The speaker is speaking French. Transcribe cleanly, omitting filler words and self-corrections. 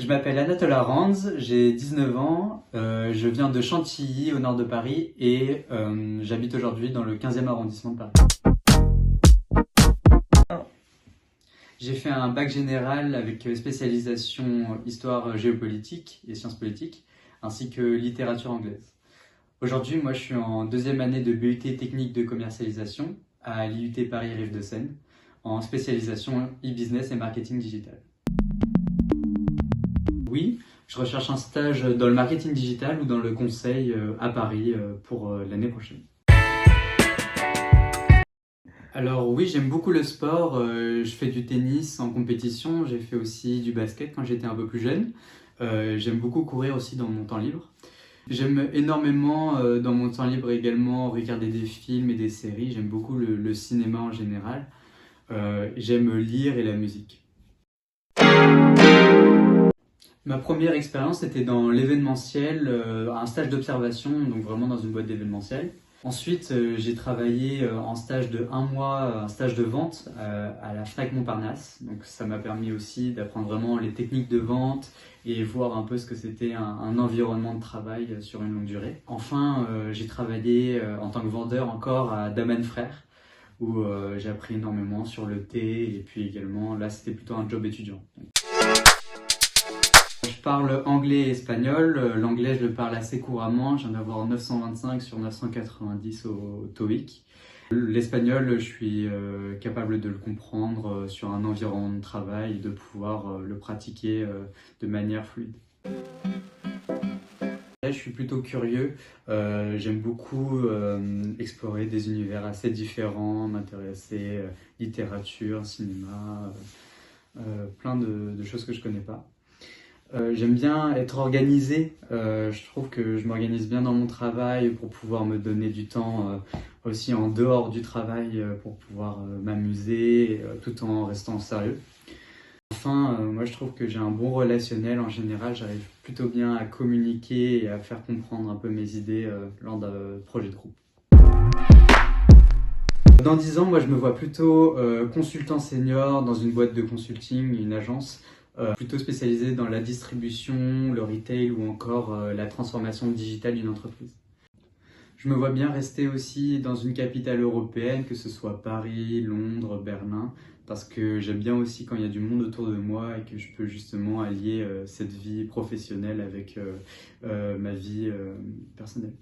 Je m'appelle Anatole Arranz, j'ai 19 ans, je viens de Chantilly au nord de Paris et j'habite aujourd'hui dans le 15e arrondissement de Paris. J'ai fait un bac général avec spécialisation histoire géopolitique et sciences politiques, ainsi que littérature anglaise. Aujourd'hui, moi je suis en deuxième année de BUT technique de commercialisation à l'IUT Paris Rive de Seine, en spécialisation e-business et marketing digital. Oui, je recherche un stage dans le marketing digital ou dans le conseil à Paris pour l'année prochaine. Alors oui, j'aime beaucoup le sport, je fais du tennis en compétition, j'ai fait aussi du basket quand j'étais un peu plus jeune. J'aime beaucoup courir aussi dans mon temps libre. J'aime énormément dans mon temps libre également regarder des films et des séries, j'aime beaucoup le cinéma en général. J'aime lire et la musique. Ma première expérience était dans l'événementiel, un stage d'observation, donc vraiment dans une boîte d'événementiel. Ensuite, j'ai travaillé en stage de 1 mois, un stage de vente à la Fnac Montparnasse. Donc ça m'a permis aussi d'apprendre vraiment les techniques de vente et voir un peu ce que c'était un environnement de travail sur une longue durée. Enfin, j'ai travaillé en tant que vendeur encore à Daman Frères, où j'ai appris énormément sur le thé et puis également, là c'était plutôt un job étudiant. Je parle anglais et espagnol. L'anglais, je le parle assez couramment. Je viens d'avoir 925 sur 990 au TOEIC. L'espagnol, je suis capable de le comprendre sur un environnement de travail et de pouvoir le pratiquer de manière fluide. Je suis plutôt curieux. J'aime beaucoup explorer des univers assez différents, m'intéresser littérature, cinéma, plein de choses que je connais pas. J'aime bien être organisé, je trouve que je m'organise bien dans mon travail pour pouvoir me donner du temps aussi en dehors du travail pour pouvoir m'amuser tout en restant sérieux. Enfin, moi je trouve que j'ai un bon relationnel en général, j'arrive plutôt bien à communiquer et à faire comprendre un peu mes idées lors d'un projet de groupe. Dans 10 ans, moi je me vois plutôt consultant senior dans une boîte de consulting, une agence, plutôt spécialisée dans la distribution, le retail ou encore la transformation digitale d'une entreprise. Je me vois bien rester aussi dans une capitale européenne, que ce soit Paris, Londres, Berlin, parce que j'aime bien aussi quand il y a du monde autour de moi et que je peux justement allier cette vie professionnelle avec ma vie personnelle.